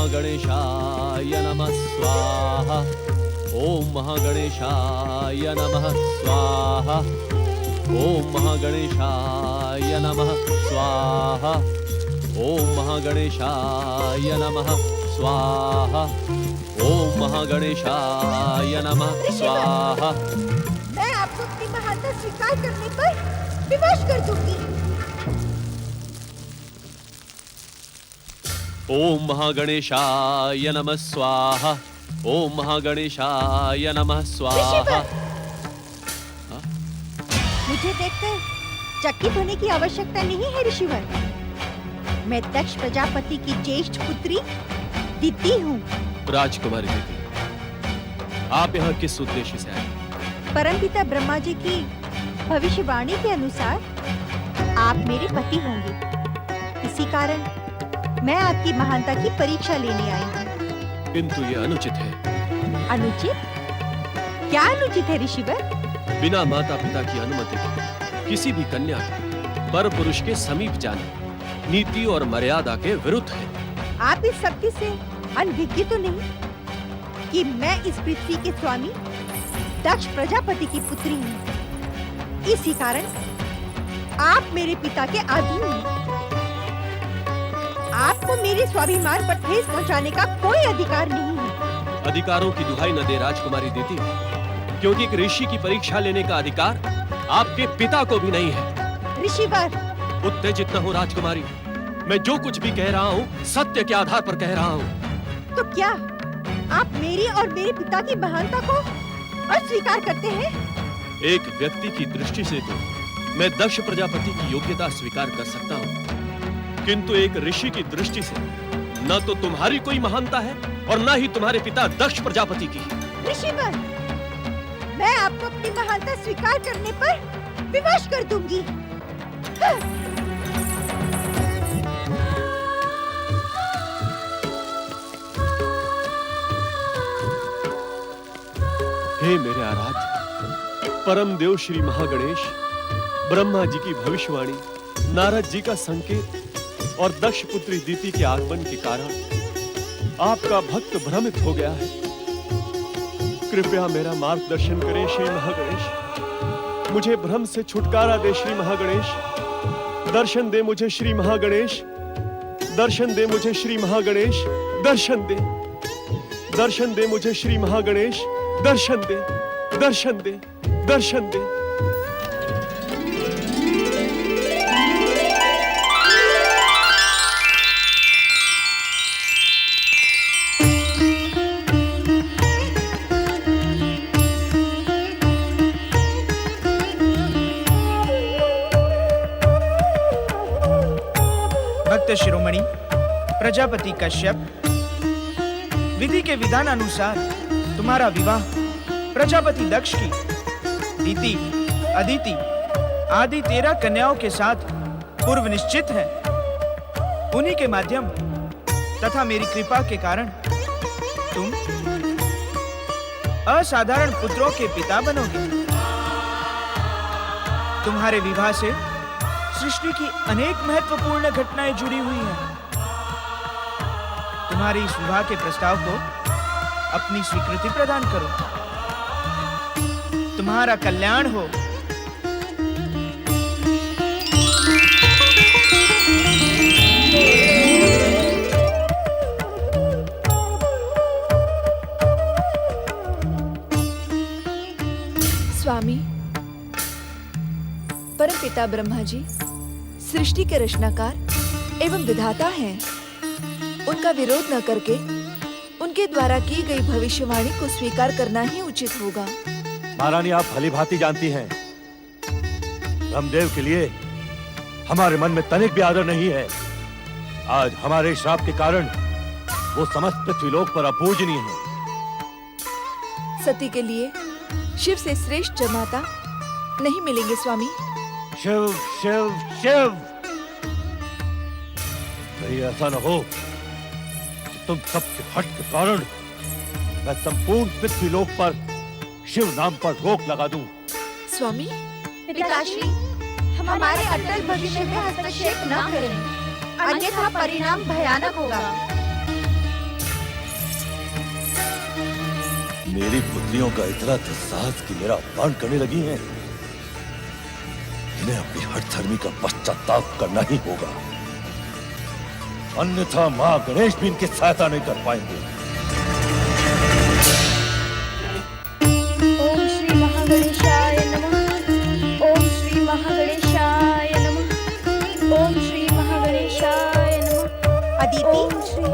महागणेशाय नमः स्वाहा। ओम महागणेशाय नमः स्वाहा। ओम महागणेशाय नमः स्वाहा। ओम महागणेशाय नमः स्वाहा। ओम महागणेशाय नमः स्वाहा। मैं आपको अपनी महानता स्वीकार करने पर विवश कर दूंगी। ओम महागणेशाय नमः स्वाहा। ओम महागणेशाय नमः स्वाहा। मुझे देखकर चकित होने की आवश्यकता नहीं है ऋषिवर। मैं दक्ष प्रजापति की ज्येष्ठ पुत्री दिति हूँ। राजकुमारी दीदी, आप यहाँ किस उद्देश्य से आए? परमपिता ब्रह्मा जी की भविष्यवाणी के अनुसार आप मेरे पति होंगे। इसी कारण मैं आपकी महानता की परीक्षा लेने आई हूँ। किंतु ये अनुचित है। अनुचित? क्या अनुचित है ऋषिवर? बिना माता पिता की अनुमति के किसी भी कन्या को पर पुरुष के समीप जाना नीति और मर्यादा के विरुद्ध है। आप इस सत्य से अनभिज्ञ तो नहीं कि मैं इस पृथ्वी के स्वामी दक्ष प्रजापति की पुत्री हूँ। इसी कारण आप मेरे पिता के अधीन हैं। आपको मेरे स्वाभिमान पर ठेस पहुँचाने का कोई अधिकार नहीं है। अधिकारों की दुहाई न दे राजकुमारी दीदी, क्योंकि एक ऋषि की परीक्षा लेने का अधिकार आपके पिता को भी नहीं है। ऋषिवर, उत्तेजित न हो राजकुमारी। मैं जो कुछ भी कह रहा हूँ सत्य के आधार पर कह रहा हूँ। तो क्या आप मेरी और मेरे पिता की महानता को अस्वीकार करते हैं? एक व्यक्ति की दृष्टि से तो मैं दक्ष प्रजापति की योग्यता स्वीकार कर सकता हूँ, किंतु एक ऋषि की दृष्टि से न तो तुम्हारी कोई महानता है और न ही तुम्हारे पिता दक्ष प्रजापति की। ऋषिवर, मैं आपको अपनी महानता स्वीकार करने पर विवश कर दूंगी। हे मेरे आराध्य परम देव श्री महागणेश, ब्रह्मा जी की भविष्यवाणी, नारद जी का संकेत और दक्ष पुत्री दिति के आगमन के कारण आपका भक्त भ्रमित हो गया है। कृपया मेरा मार्गदर्शन करें श्री महागणेश। मुझे भ्रम से छुटकारा दे श्री महागणेश। दर्शन दे मुझे श्री महागणेश। दर्शन दे मुझे श्री महागणेश। दर्शन दे, दर्शन दे मुझे श्री महागणेश। दर्शन दे, दर्शन दे, दर्शन दे। भक्त शिरोमणि प्रजापति कश्यप, विधि के विधान अनुसार तुम्हारा विवाह प्रजापति दक्ष की दिति, अदिति आदि 13 कन्याओं के साथ पूर्व निश्चित है। उन्हीं के माध्यम तथा मेरी कृपा के कारण तुम असाधारण पुत्रों के पिता बनोगे। तुम्हारे विवाह से सृष्टि की अनेक महत्वपूर्ण घटनाएं जुड़ी हुई हैं। तुम्हारे इस विवाह के प्रस्ताव को अपनी स्वीकृति प्रदान करो। तुम्हारा कल्याण हो। स्वामी, परमपिता ब्रह्मा जी सृष्टि के रचनाकार एवं विधाता हैं। उनका विरोध न करके उनके द्वारा की गई भविष्यवाणी को स्वीकार करना ही उचित होगा। महारानी, आप भलीभांति जानती हैं, ब्रह्मदेव के लिए हमारे मन में तनिक भी आदर नहीं है। आज हमारे श्राप के कारण वो समस्त पृथ्वीलोक पर अपूजनीय है। सती के लिए शिव से श्रेष्ठ जमाता नहीं मिलेंगे स्वामी। शिव शिव शिव, कहीं ऐसा न हो कि तुम सबके हट के कारण मैं संपूर्ण पृथ्वीलोक पर शिव नाम पर रोक लगा दूं। स्वामी, पिताश्री, हमारे अटल भविष्य में हस्तक्षेप न करें, अन्यथा परिणाम भयानक होगा। मेरी पुत्रियों का इतना दुस्साहस कि मेरा अपमान करने लगी हैं। इन्हें अपनी हठधर्मी का पश्चाताप करना ही होगा, अन्यथा मां गणेश भी इनकी सहायता नहीं कर पाएंगे। ओम श्री महागणेशाय नमः। ओम श्री महागणेशाय नमः। ओम श्री महागणेशाय नमः। अदिति, ओम श्री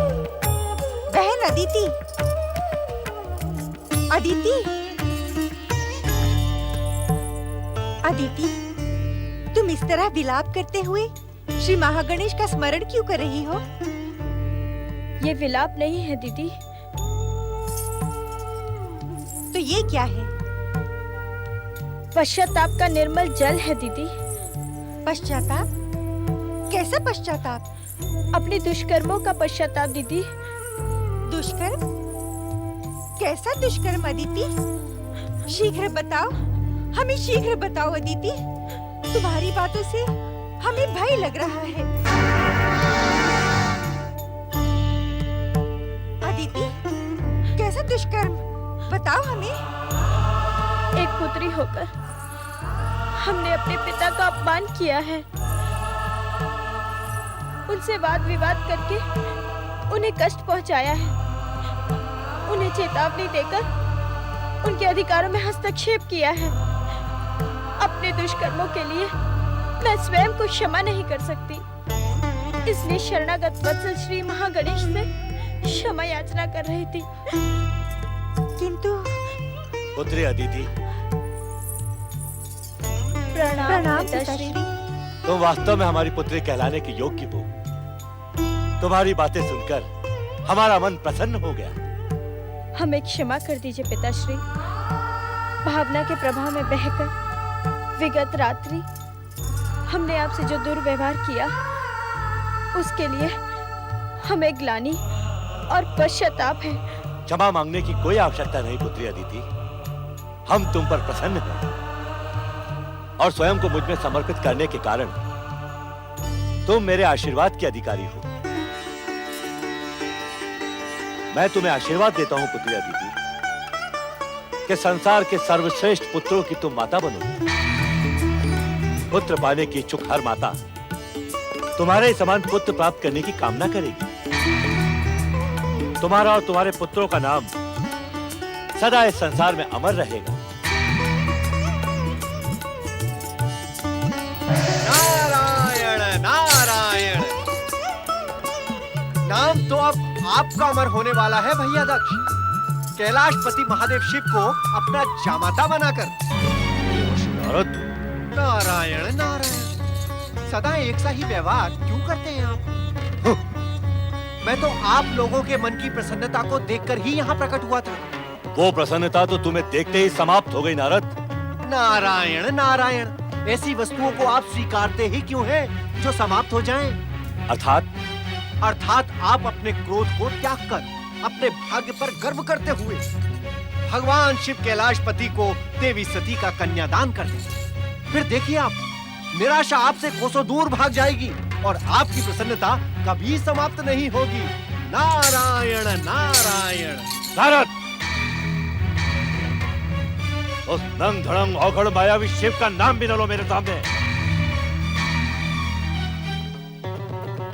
बहन अदिति, अदिति, अदिति, तुम इस तरह विलाप करते हुए श्री महागणेश का स्मरण क्यों कर रही हो? ये विलाप नहीं है दीदी, तो ये क्या है? पश्चाताप का निर्मल जल है दीदी। पश्चाताप? कैसा पश्चाताप? अपने दुष्कर्मों का पश्चाताप दीदी। दुष्कर्म? कैसा दुष्कर्म अदिति? शीघ्र बताओ, हमें शीघ्र बताओ अदिति। तुम्हारी बातों से हमें भय लग रहा है। अदिति, कैसा दुष्कर्म? बताओ हमें। एक पुत्री होकर हमने अपने पिता का अपमान किया है, उनसे वाद विवाद करके उन्हें कष्ट पहुंचाया है, उन्हें चेतावनी देकर उनके अधिकारों में हस्तक्षेप किया है। अपने दुष्कर्मों के लिए मैं स्वयं को क्षमा नहीं कर सकती, इसलिए शरणागत वत्सल श्री महागणेश से क्षमा याचना कर रही थी। किंतु पुत्री अदिति, प्रणाम पिताश्री। तुम वास्तव में हमारी पुत्री कहलाने के योग्य हो। तुम्हारी बातें सुनकर हमारा मन प्रसन्न हो गया। हमें क्षमा कर दीजिए पिताश्री। भावना के प्रभाव में बहकर विगत रात्रि हमने आपसे जो दुर्व्यवहार किया, उसके लिए हमें ग्लानि और पश्चाताप है। क्षमा मांगने की कोई आवश्यकता नहीं पुत्री अदिति। हम तुम पर प्रसन्न हैं और स्वयं को मुझ में समर्पित करने के कारण तुम मेरे आशीर्वाद के अधिकारी हो। मैं तुम्हें आशीर्वाद देता हूं पुत्री अदिति कि संसार के सर्वश्रेष्ठ पुत्रों की तुम माता बनो। पुत्र पाने की इच्छुक हर माता तुम्हारे समान पुत्र प्राप्त करने की कामना करेगी। तुम्हारा और तुम्हारे पुत्रों का नाम सदा इस संसार में अमर रहेगा। नारायण नारायण। नाम तो अब आपका अमर होने वाला है भैया दक्ष। कैलाशपति महादेव शिव को अपना जामाता बनाकर। नारद, नारायण नारायण। सदा एक सा ही व्यवहार क्यों करते हैं आप? मैं तो आप लोगों के मन की प्रसन्नता को देखकर ही यहाँ प्रकट हुआ था। वो प्रसन्नता तो तुम्हें देखते ही समाप्त हो गई नारद। नारायण नारायण। ऐसी वस्तुओं को आप स्वीकारते ही क्यों हैं जो समाप्त हो जाएं? अर्थात आप अपने क्रोध को त्याग कर अपने भाग्य पर गर्व करते हुए भगवान शिव कैलाशपति को देवी सती का कन्यादान कर दें। फिर देखिए आप, निराशा आपसे कोसों दूर भाग जाएगी और आपकी प्रसन्नता कभी समाप्त नहीं होगी। नारायण नारायण। नारद, उस नंग धड़ंग औघड़ मायावी शिव का नाम भी न लो मेरे सामने।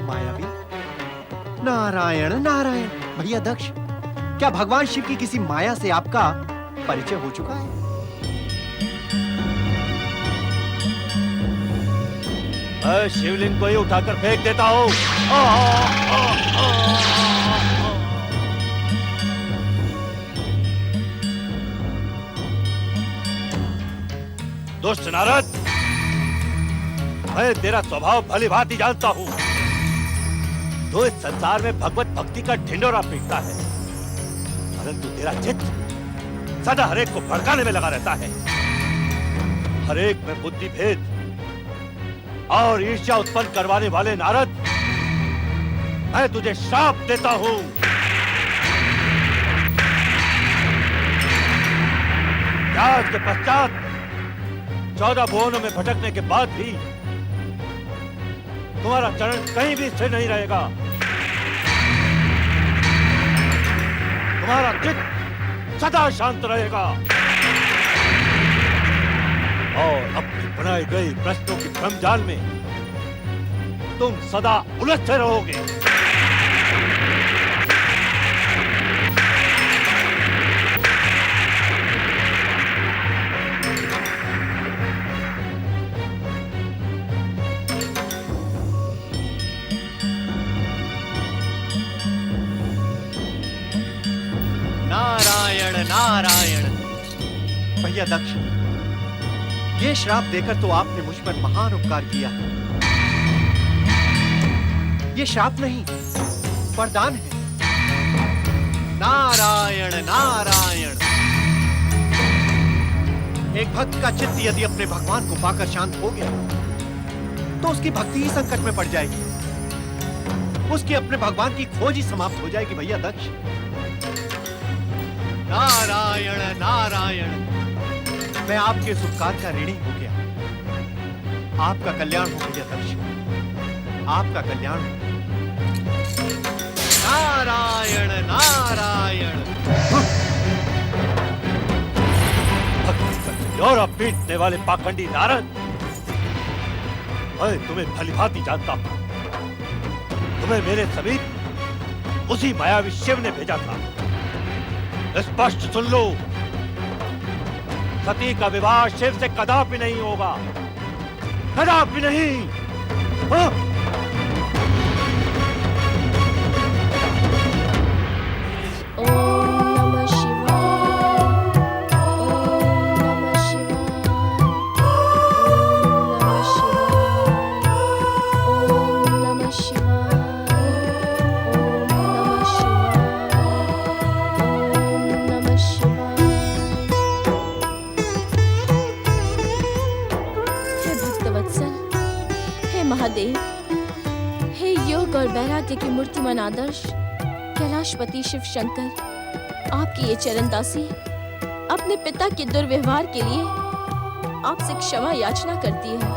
मायावी? नारायण नारायण। भैया दक्ष, क्या भगवान शिव की किसी माया से आपका परिचय हो चुका है? मैं शिवलिंग को ही उठाकर फेंक देता हूँ। दुष्ट नारद, मैं तेरा स्वभाव भली भांति जानता हूँ। तो इस संसार में भगवत भक्ति का ढिंढोरा पीटता है, परंतु तेरा चित्त सदा हरेक को भड़काने में लगा रहता है। हरेक में बुद्धि भेद और ईर्ष्या उत्पन्न करवाने वाले नारद, मैं तुझे श्राप देता हूं। त्याग के पश्चात 14 भुवनों में भटकने के बाद भी तुम्हारा चरण कहीं भी स्थिर नहीं रहेगा। तुम्हारा चित्त सदा शांत रहेगा और अपनी बनाई गई प्रश्नों के भ्रमजाल में तुम सदा उलझते रहोगे। नारायण नारायण। भैया दक्ष, ये श्राप देकर तो आपने मुझ पर महान उपकार किया है। ये श्राप नहीं, वरदान है। नारायण नारायण। एक भक्त का चित्त यदि अपने भगवान को पाकर शांत हो गया तो उसकी भक्ति ही संकट में पड़ जाएगी, उसकी अपने भगवान की खोज ही समाप्त हो जाएगी। भैया दक्ष, नारायण नारायण। मैं आपके इस उपकार का ऋणी हो गया। आपका कल्याण हो भैया दक्ष, आपका कल्याण हो। नारायण नारायण। भक्ति और पीटने वाले पाखंडी नारद, मैं तुम्हें भलीभांति जानता हूं। तुम्हें मेरे समीप उसी मायावी शिव ने भेजा था। स्पष्ट सुन लो, सती का विवाह शिव से कदापि नहीं होगा, कदापि नहीं। हाँ? हे योग और वैराग्य की मूर्तिमान आदर्श कैलाशपति शिव शंकर, आपकी ये चरण दासी अपने पिता के दुर्व्यवहार के लिए आपसे क्षमा याचना करती है।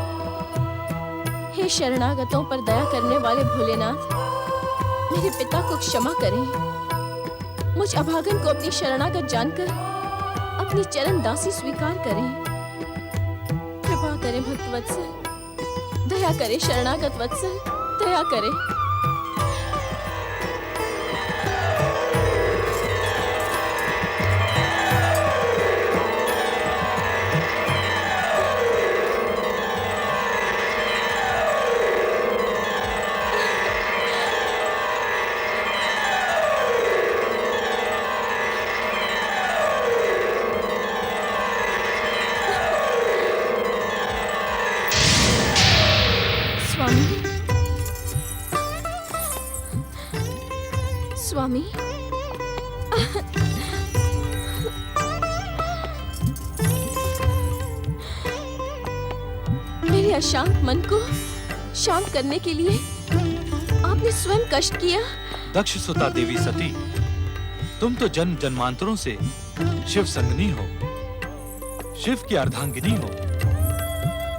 हे शरणागतों पर दया करने वाले भोलेनाथ, मेरे पिता को क्षमा करें। मुझ अभागन को अपनी शरणागत जानकर अपनी चरण दासी स्वीकार करें। कृपा करें भक्तवत्सल, दया करे शरणागत वत्सल, दया करे। स्वामी, मेरे अशांत मन को शांत करने के लिए आपने स्वयं कष्ट किया। दक्ष सुता देवी सती, तुम तो जन्म जन्मांतरों से शिव संगनी हो, शिव की अर्धांगिनी हो।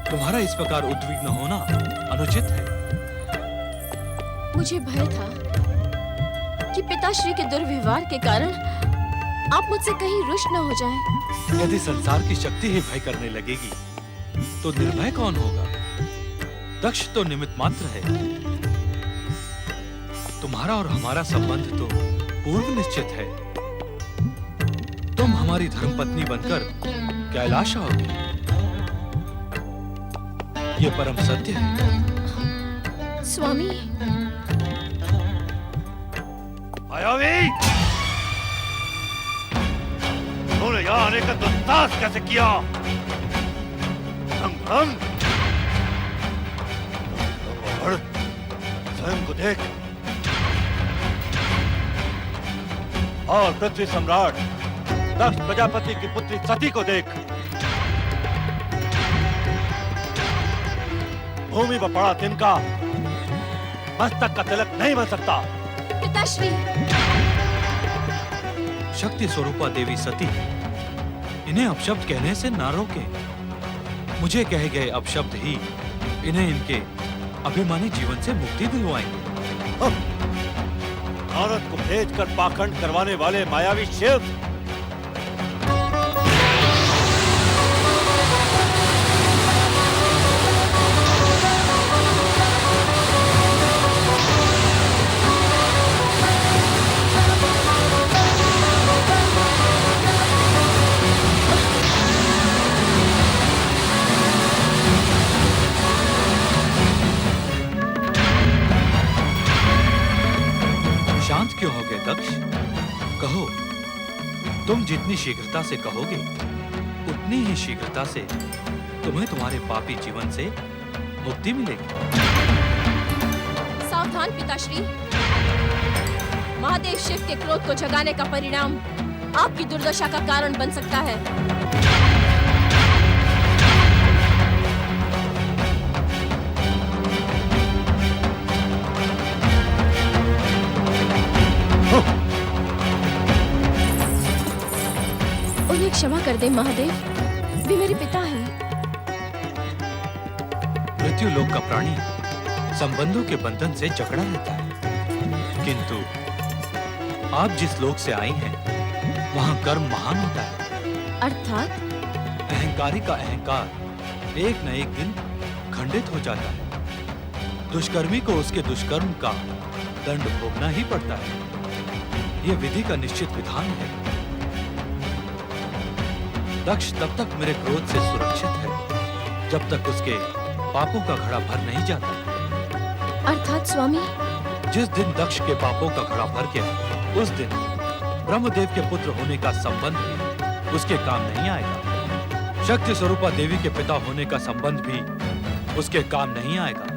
तुम्हारा इस प्रकार उद्विग्न होना अनुचित है। मुझे भय था कि पिताश्री के दुर्व्यवहार के कारण आप मुझसे कहीं रुष्ट न हो जाएं। यदि संसार की शक्ति ही भय करने लगेगी तो निर्भय कौन होगा? दक्ष तो निमित्त मात्र है। तुम्हारा और हमारा संबंध तो पूर्व निश्चित है। तुम हमारी धर्मपत्नी बनकर कैलाश आओगी, ये परम सत्य है। स्वामी, मायावी, तूने यहाँ आने का दुस्साहस कैसे किया? संग्राम, स्वयं को देख और पृथ्वी सम्राट दक्ष प्रजापति की पुत्री सती को देख। भूमि पर पड़ा तिनका मस्तक का तिलक नहीं बन सकता। पिताश्री, शक्ति स्वरूपा देवी सती, इन्हें अपशब्द कहने से ना रोके। मुझे कहे गए अपशब्द ही इन्हें इनके अभिमानी जीवन से मुक्ति दिलवाएंगे। औरत को भेजकर पाखंड करवाने वाले मायावी शिव, तुम जितनी शीघ्रता से कहोगे उतनी ही शीघ्रता से तुम्हें तुम्हारे पापी जीवन से मुक्ति मिलेगी। सावधान पिताश्री, महादेव शिव के क्रोध को जगाने का परिणाम आपकी दुर्दशा का कारण बन सकता है। उन्हें क्षमा कर दे महादेव, वे मेरे पिता हैं। मृत्यु लोक का प्राणी संबंधों के बंधन से जकड़ा रहता है, किंतु आप जिस लोक से आई हैं, वहां कर्म महान होता है। अर्थात अहंकारी का अहंकार एक न एक दिन खंडित हो जाता है। दुष्कर्मी को उसके दुष्कर्म का दंड भोगना ही पड़ता है। यह विधि का निश्चित विधान है। दक्ष तब तक मेरे क्रोध से सुरक्षित है जब तक उसके पापों का घड़ा भर नहीं जाता। अर्थात स्वामी, जिस दिन दक्ष के पापों का घड़ा भर गया, उस दिन ब्रह्मदेव के पुत्र होने का संबंध भी उसके काम नहीं आएगा। शक्ति स्वरूपा देवी के पिता होने का संबंध भी उसके काम नहीं आएगा।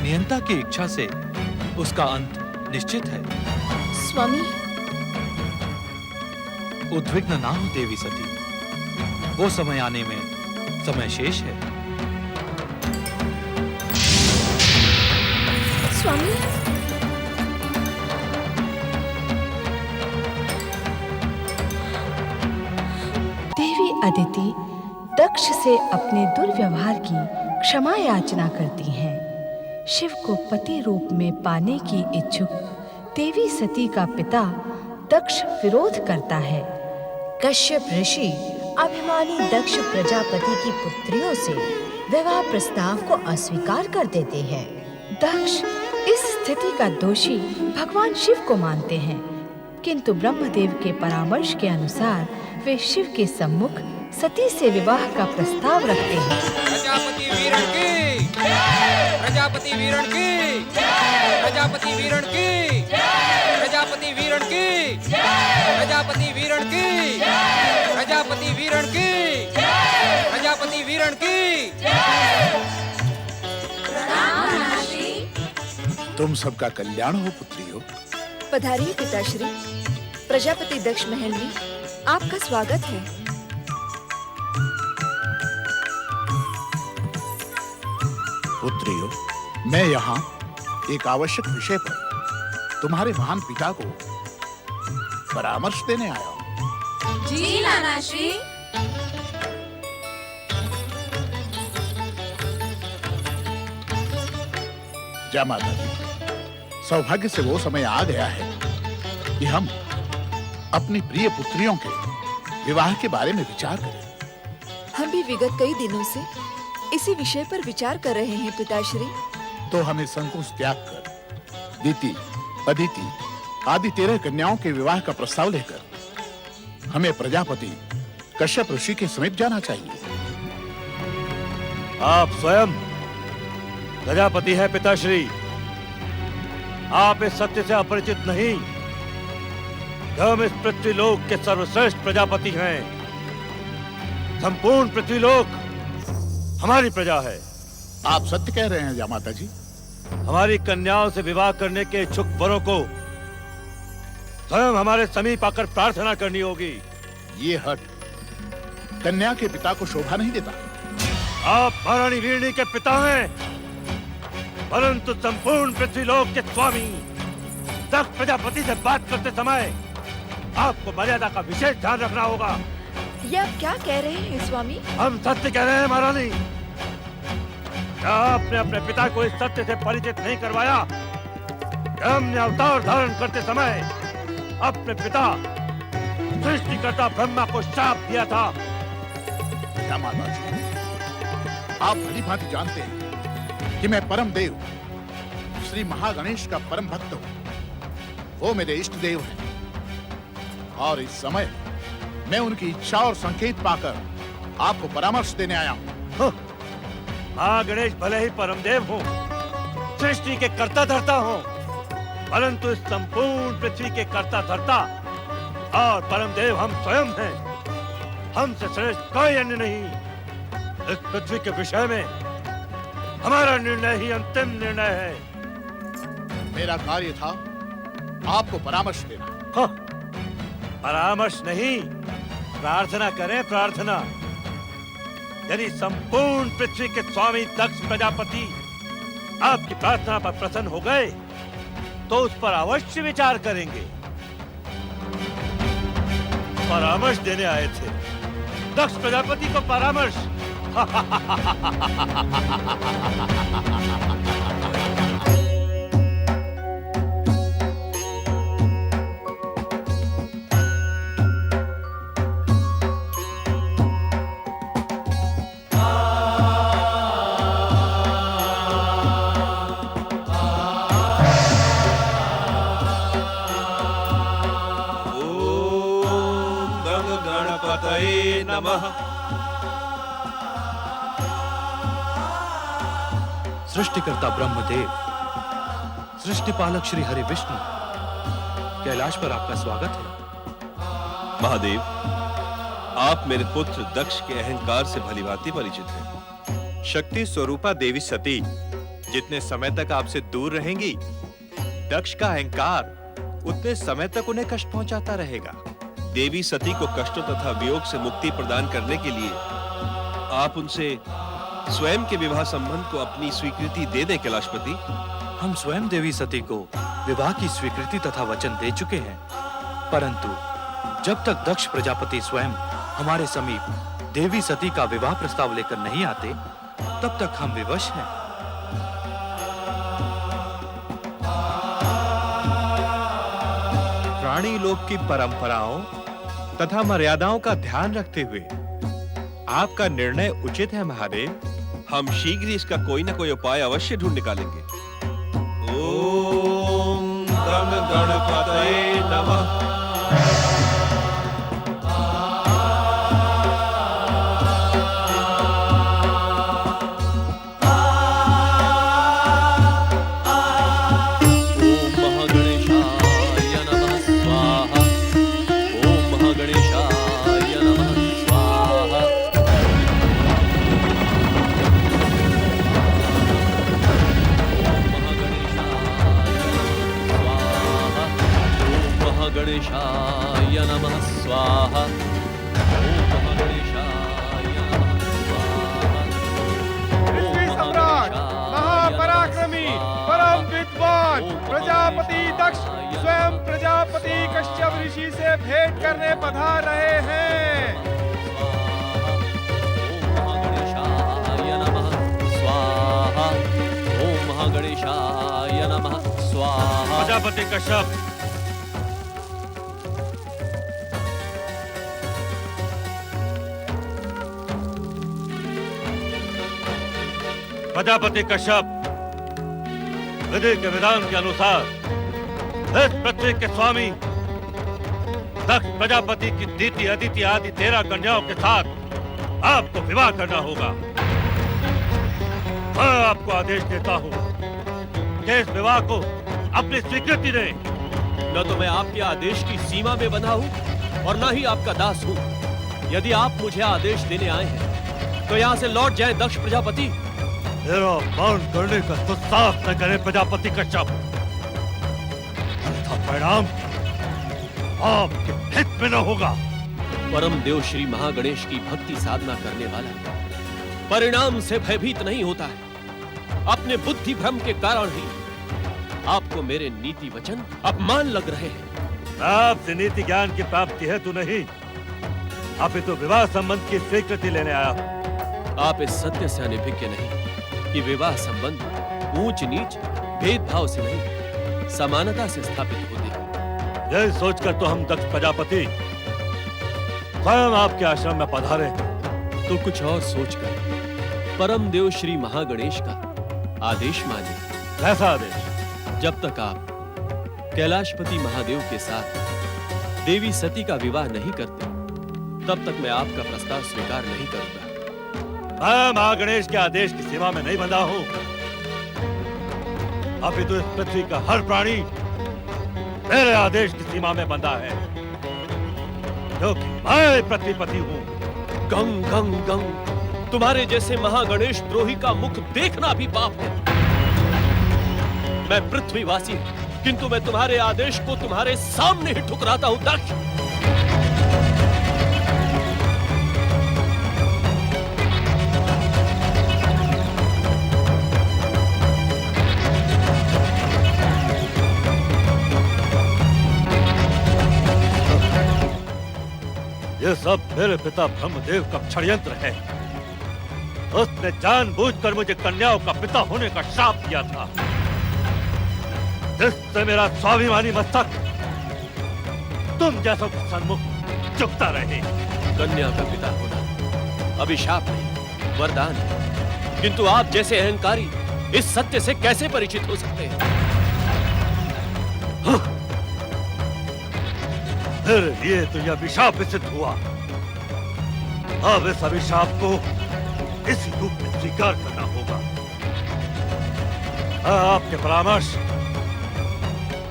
नियंता की इच्छा से उसका अंत निश्चित है। स्वामी, उद्विग्न ना हो देवी सती, वो समय आने में समय शेष है। स्वामी, देवी अदिति दक्ष से अपने दुर्व्यवहार की क्षमा याचना करती हैं। शिव को पति रूप में पाने की इच्छुक देवी सती का पिता दक्ष विरोध करता है। कश्यप ऋषि अभिमानी दक्ष प्रजापति की पुत्रियों से विवाह प्रस्ताव को अस्वीकार कर देते हैं। दक्ष इस स्थिति का दोषी भगवान शिव को मानते हैं, किंतु ब्रह्मदेव के परामर्श के अनुसार वे शिव के सम्मुख सती से विवाह का प्रस्ताव रखते हैं। प्रजापति वीरण की, प्रजापति वीरण की, प्रजापति वीरण की, प्रजापति वीरण की, प्रजापति वीरण की, प्रजापति वीरण की, प्रजापति वीरण की। तुम सबका कल्याण हो पुत्रियों। पधारिए पिताश्री। प्रजापति दक्ष महल में आपका स्वागत है। पुत्रियों, मैं यहाँ एक आवश्यक विषय पर तुम्हारे महान पिता को परामर्श देने आया हूँ। जी नानाश्री। जय माता दी, सौभाग्य से वो समय आ गया है कि हम अपनी प्रिय पुत्रियों के विवाह के बारे में विचार करें। हम भी विगत कई दिनों से इसी विषय पर विचार कर रहे हैं पिताश्री। तो हमें संकोच त्याग कर दीति, अदिति आदि 13 कन्याओं के विवाह का प्रस्ताव लेकर हमें प्रजापति कश्यप ऋषि के समीप जाना चाहिए। आप स्वयं प्रजापति हैं पिताश्री। आप इस सत्य से अपरिचित नहीं। हम इस पृथ्वीलोक के सर्वश्रेष्ठ प्रजापति हैं। संपूर्ण पृथ्वीलोक हमारी प्रजा है। आप सत्य कह रहे हैं या माता जी? हमारी कन्याओं से विवाह करने के इच्छुक वरों को स्वयं हमारे समीप आकर प्रार्थना करनी होगी। ये हट कन्या के पिता को शोभा नहीं देता। आप महारानी वीरणी के पिता हैं, परंतु संपूर्ण पृथ्वीलोक के स्वामी दक्ष प्रजापति से बात करते समय आपको मर्यादा का विशेष ध्यान रखना होगा। ये आप क्या कह रहे हैं स्वामी? हम सत्य कह रहे हैं महारानी। क्या आपने अपने पिता को इस सत्य से परिचित नहीं करवाया कि हमने अवतार धारण करते समय अपने पिता सृष्टिकर्ता ब्रह्मा को शाप दिया था। क्या माता जी, आप भली भांति जानते हैं कि मैं परम देव श्री महागणेश का परम भक्त हूँ। वो मेरे इष्ट देव हैं और इस समय मैं उनकी इच्छा और संकेत पाकर आपको परामर्श देने आया हूँ। महागणेश भले ही परम देव हो, सृष्टि के कर्ता धर्ता हो, परंतु इस संपूर्ण पृथ्वी के कर्ता धर्ता और परमदेव हम स्वयं हैं। हमसे श्रेष्ठ कोई अन्य नहीं। इस पृथ्वी के विषय में हमारा निर्णय ही अंतिम निर्णय है। मेरा कार्य था आपको परामर्श देना। हाँ, परामर्श नहीं, प्रार्थना करें, प्रार्थना। यदि संपूर्ण पृथ्वी के स्वामी दक्ष प्रजापति आपकी प्रार्थना पर प्रसन्न हो गए तो उस पर अवश्य विचार करेंगे। परामर्श देने आए थे, दक्ष प्रजापति को परामर्श। गणपतये नमः। सृष्टिकर्ता ब्रह्मदेव, सृष्टिपालक श्री हरि विष्णु, कैलाश पर आपका स्वागत है। महादेव, आप मेरे पुत्र दक्ष के अहंकार से भलीभांति परिचित हैं। शक्ति स्वरूपा देवी सती जितने समय तक आपसे दूर रहेंगी, दक्ष का अहंकार उतने समय तक उन्हें कष्ट पहुंचाता रहेगा। देवी सती को कष्टों तथा वियोग से मुक्ति प्रदान करने के लिए आप उनसे स्वयं के विवाह संबंध को अपनी स्वीकृति दे दें कैलाशपति। हम स्वयं देवी सती को विवाह की स्वीकृति तथा वचन दे चुके हैं, परंतु जब तक दक्ष प्रजापति स्वयं हमारे समीप देवी सती का विवाह प्रस्ताव लेकर नहीं आते, तब तक हम विवश हैं। प्राणी लोक की परंपराओं तथा मर्यादाओं का ध्यान रखते हुए आपका निर्णय उचित है महादेव। हम शीघ्र ही इसका कोई न कोई उपाय अवश्य ढूंढ निकालेंगे। ओम गण गणपतये नमः। गणेशाय नमः स्वाहा। ओम गणेशाय नमः स्वाहा। पृथ्वी सम्राट, महापराक्रमी, परम विद्वान प्रजापति दक्ष स्वयं प्रजापति कश्यप ऋषि से भेंट करने पधार रहे हैं। ओम गणेशाय नमः स्वाहा। ओम गणेशाय नमः स्वाहा। प्रजापति कश्यप, प्रजापति कश्यप, विधि के विधान के अनुसार इस पृथ्वी के स्वामी दक्ष प्रजापति की दीति, अदिति आदि 13 कन्याओं के साथ आपको विवाह करना होगा। मैं आपको आदेश देता हूँ कि इस विवाह को अपनी स्वीकृति दें। न तो मैं आपके आदेश की सीमा में बंधा हूँ और न ही आपका दास हूँ। यदि आप मुझे आदेश देने आए हैं तो यहाँ से लौट जाए दक्ष प्रजापति। मेरा मान करने का दुस्साहस न करे प्रजापति कश्यप, अन्यथा परिणाम आपके हित में न होगा। परम देव श्री महागणेश की भक्ति साधना करने वाला परिणाम से भयभीत नहीं होता है। अपने बुद्धि भ्रम के कारण ही आपको मेरे नीति वचन अपमान लग रहे हैं। आपसे नीति ज्ञान की प्राप्ति है तो नहीं, अपितु विवाह संबंध की स्वीकृति लेने आया हूँ। आप इस सत्य से अनभिज्ञ नहीं कि विवाह संबंध ऊंच नीच भेदभाव से नहीं, समानता से स्थापित होते हैं। यही सोचकर तो हम दक्ष प्रजापति स्वयं आपके आश्रम में पधारे हैं। तो कुछ और सोचकर परम देव श्री महागणेश का आदेश माने। कैसा आदेश? जब तक आप कैलाशपति महादेव के साथ देवी सती का विवाह नहीं करते, तब तक मैं आपका प्रस्ताव स्वीकार नहीं करूंगा। मैं महागणेश के आदेश की सीमा में नहीं बंधा हूँ। अभी तो इस पृथ्वी का हर प्राणी मेरे आदेश की सीमा में बंधा है। क्योंकि मैं पृथ्वीपति हूँ। गंग गंग गंग, तुम्हारे जैसे महागणेश द्रोही का मुख देखना भी पाप है। मैं पृथ्वीवासी हूं, किंतु मैं तुम्हारे आदेश को तुम्हारे सामने ही ठुकराता हूं दक्ष। ये सब मेरे पिता ब्रह्मदेव का षड्यंत्र है। उसने जानबूझकर मुझे कन्याओं का पिता होने का श्राप दिया था, जिससे मेरा स्वाभिमानी मस्तक तुम जैसों के सन्मुख झुकता रहे। कन्या का पिता होना अभिशाप नहीं, वरदान है। किंतु आप जैसे अहंकारी इस सत्य से कैसे परिचित हो सकते हैं? मेरे लिए तो यह अभिशाप सिद्ध हुआ। अब इस अभिशाप को इसी रूप में स्वीकार करना होगा। मैं आपके परामर्श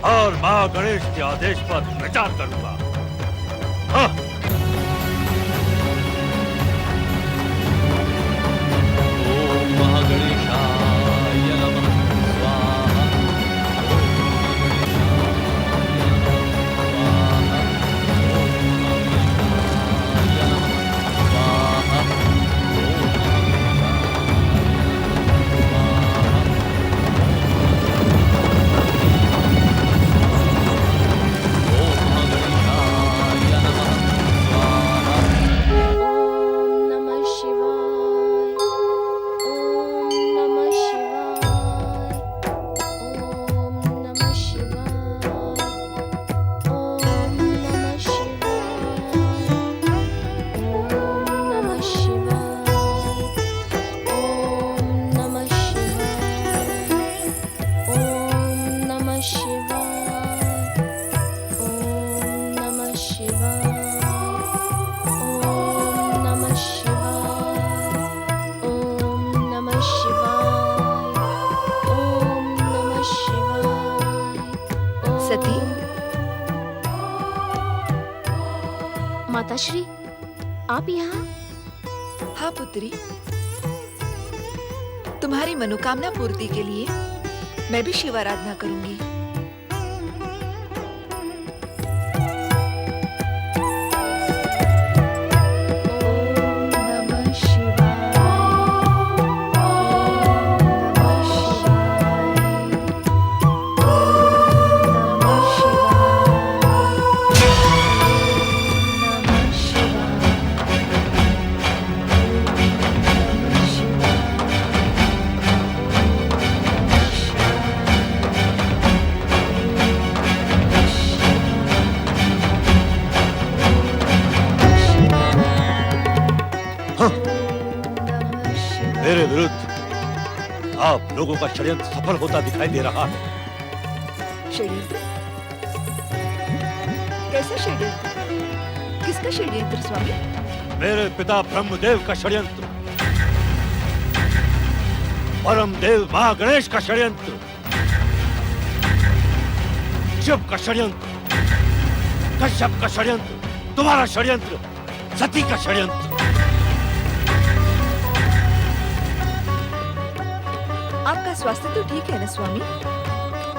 और मां गणेश के आदेश पर विचार करूंगा। हाँ। ओम महागणेशाय नमः स्वाहा। सती, माताश्री, आप यहाँ? हाँ पुत्री, तुम्हारी मनोकामना पूर्ति के लिए मैं भी शिव आराधना करूंगी। मेरे विरुद्ध आप लोगों का षड्यंत्र सफल होता दिखाई दे रहा है। षड्यंत्र? कैसा षड्यंत्र? किसका षड्यंत्र स्वामी? मेरे पिता ब्रह्मदेव का षड्यंत्र, परमदेव महागणेश का षड्यंत्र, शिव का षड्यंत्र, कश्यप का षड्यंत्र, तुम्हारा षड्यंत्र, सती का षड्यंत्र। आपका स्वास्थ्य तो ठीक है ना स्वामी?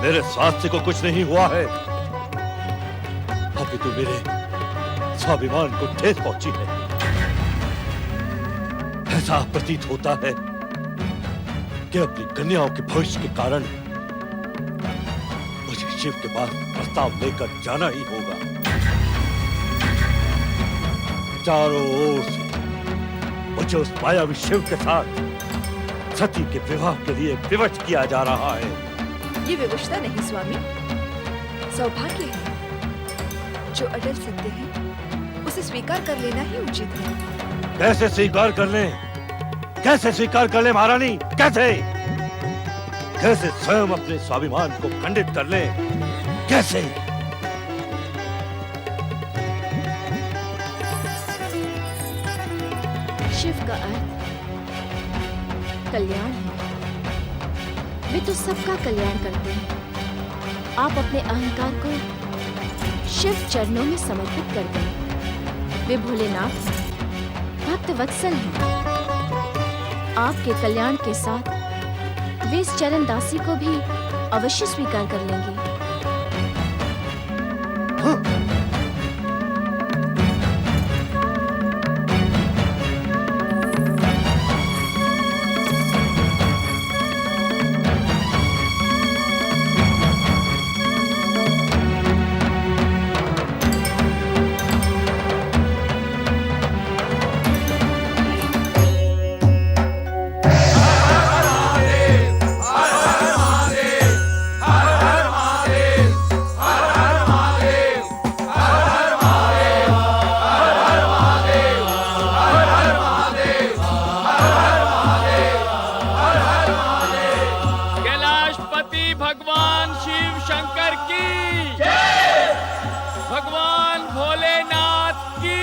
मेरे स्वास्थ्य को कुछ नहीं हुआ है, अभी तो मेरे स्वाभिमान को ठेस पहुंची है। ऐसा प्रतीत होता है कि अपनी कन्याओं के भविष्य के कारण मुझे शिव के पास प्रस्ताव लेकर जाना ही होगा। चारों ओर से मुझे उस मायावी शिव के साथ सती के विवाह के लिए विवश किया जा रहा है। ये विवशता नहीं स्वामी, सौभाग्य है। जो अटल सत्य है उसे स्वीकार कर लेना ही उचित है। कैसे स्वीकार कर लें? कैसे स्वीकार कर लें महारानी? कैसे? कैसे स्वयं अपने स्वाभिमान को खंडित कर लें? कैसे? शिव का अर्थ कल्याण है। वे तो सबका कल्याण करते हैं। आप अपने अहंकार को शिव चरणों में समर्पित कर दें। वे भोलेनाथ भक्त वत्सल हैं। आपके कल्याण के साथ वे इस चरण दासी को भी अवश्य स्वीकार कर लेंगी। कैलाशपति भगवान शिव शंकर की भगवान भोलेनाथ की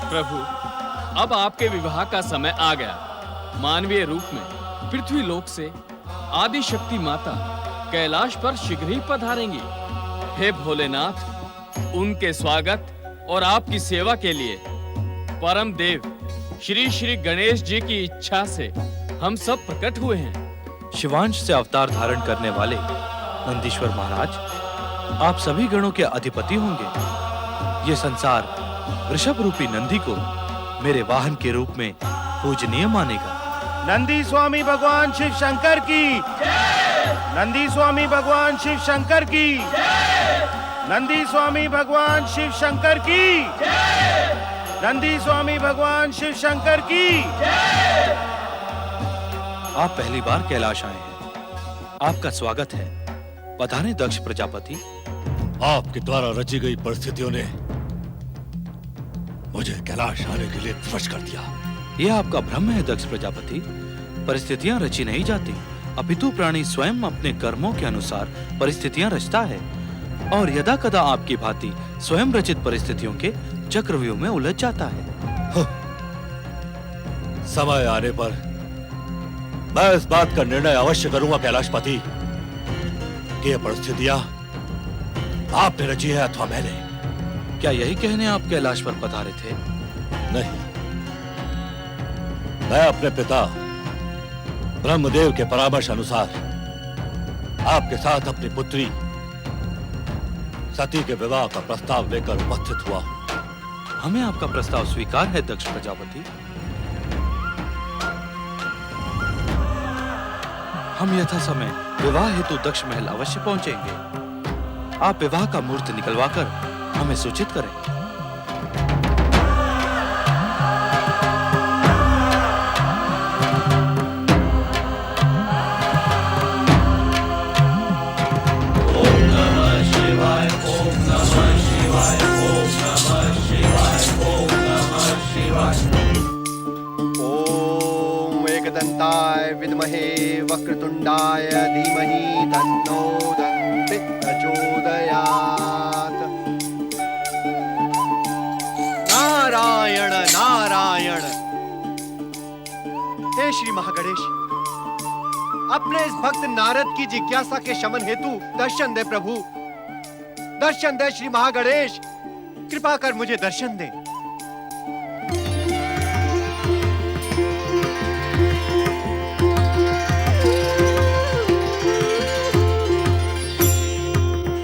प्रभु, अब आपके विवाह का समय आ गया। मानवीय रूप में पृथ्वी लोक से आदि शक्ति माता कैलाश पर शीघ्र ही पधारेंगी। हे भोलेनाथ, उनके स्वागत और आपकी सेवा के लिए परम देव श्री श्री गणेश जी की इच्छा से हम सब प्रकट हुए हैं। शिवांश से अवतार धारण करने वाले नंदीश्वर महाराज, आप सभी गणों के अधिपति होंगे। ये संसार वृषभ रूपी नंदी को मेरे वाहन के रूप में पूजनीय मानेगा। नंदी स्वामी भगवान शिव शंकर की, नंदी स्वामी भगवान शिव शंकर की, नंदी स्वामी भगवान शिव शंकर की, नंदी स्वामी भगवान शिव शंकर की। आप पहली बार कैलाश आए हैं, आपका स्वागत है। पधारें दक्ष प्रजापति। आपके द्वारा रची गई परिस्थितियों ने मुझे कैलाश आने के लिए विवश कर दिया। यह आपका भ्रम है दक्ष प्रजापति। परिस्थितियां रची नहीं जाती, अपितु प्राणी स्वयं अपने कर्मों के अनुसार परिस्थितियां रचता है और यदा कदा आपकी भांति स्वयं रचित परिस्थितियों के चक्रव्यूह में उलझ जाता है। समय आने पर मैं इस बात का निर्णय अवश्य करूंगा कैलाशपति कि ये परिस्थितियां आपने रची है अथवा मैंने। क्या यही कहने आप कैलाश पर पधारे थे? नहीं, मैं अपने पिता ब्रह्मदेव के परामर्श अनुसार आपके साथ अपनी पुत्री सती के विवाह का प्रस्ताव लेकर उपस्थित हुआ हूं। हमें आपका प्रस्ताव स्वीकार है दक्ष प्रजापति। हम यथा समय विवाह हेतु दक्ष महल अवश्य पहुंचेंगे। आप विवाह का मुहूर्त निकलवाकर हमें सूचित करें। ओम एकदंताय विद्महे वक्रतुंडाय धीमहि तन्नो दन्ति प्रचोदयात्। नारायण नारायण। हे श्री महागणेश, अपने इस भक्त नारद की जिज्ञासा के शमन हेतु दर्शन दे प्रभु, दर्शन दे श्री महागणेश, कृपा कर मुझे दर्शन दे।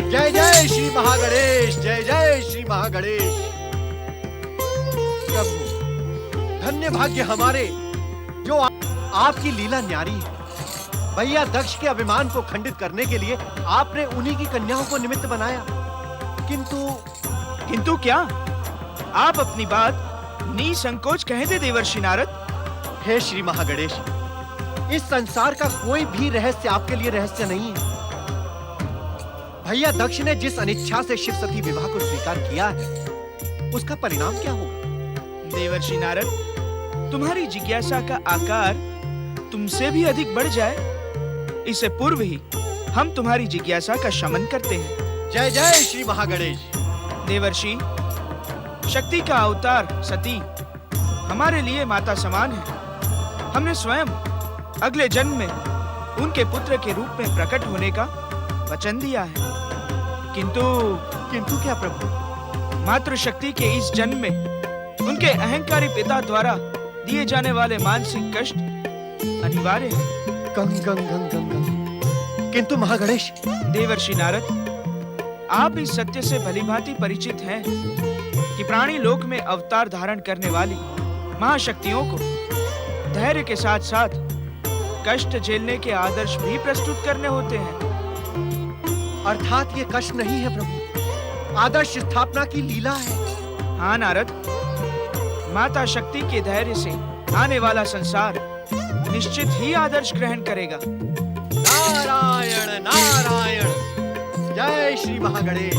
जय जय श्री महागणेश, जय जय श्री महागणेश। प्रभु, धन्य भाग्य हमारे जो आपकी लीला न्यारी है। भैया दक्ष के अभिमान को खंडित करने के लिए आपने उन्हीं की कन्याओं को निमित्त बनाया। किंतु क्या? आप अपनी बात निसंकोच कह दे देवर्षि नारद। हे श्री महागणेश, इस संसार का कोई भी रहस्य आपके लिए रहस्य नहीं है। भैया दक्ष ने जिस अनिच्छा से शिव सती विवाह को स्वीकार किया है, उसका परिणाम क्या होगा? देवर्षि नारद, तुम्हारी जिज्ञासा का आकार तुमसे भी अधिक बढ़ जाए, इससे पूर्व ही हम तुम्हारी जिज्ञासा का शमन करते हैं। जय जय श्री महागणेश। देवर्षि, शक्ति का अवतार सती हमारे लिए माता समान है। हमने स्वयं अगले जन्म में उनके पुत्र के रूप में प्रकट होने का वचन दिया है। किंतु क्या प्रभु? मातृशक्ति के इस जन्म में उनके अहंकारी पिता द्वारा दिए जाने वाले मानसिक कष्ट अनिवार्य है। गंग गंग गंग गंग गंग। किंतु महागणेश, देवर्षि नारद, आप इस सत्य से भलीभांति परिचित हैं कि प्राणी लोक में अवतार धारण करने वाली महाशक्तियों को धैर्य के साथ साथ कष्ट झेलने के आदर्श भी प्रस्तुत करने होते हैं। अर्थात ये कष्ट नहीं है प्रभु, आदर्श स्थापना की लीला है। हाँ नारद, माता शक्ति के धैर्य से आने वाला संसार निश्चित ही आदर्श ग्रहण करेगा। नारायण नारायण, जय श्री महागणेश।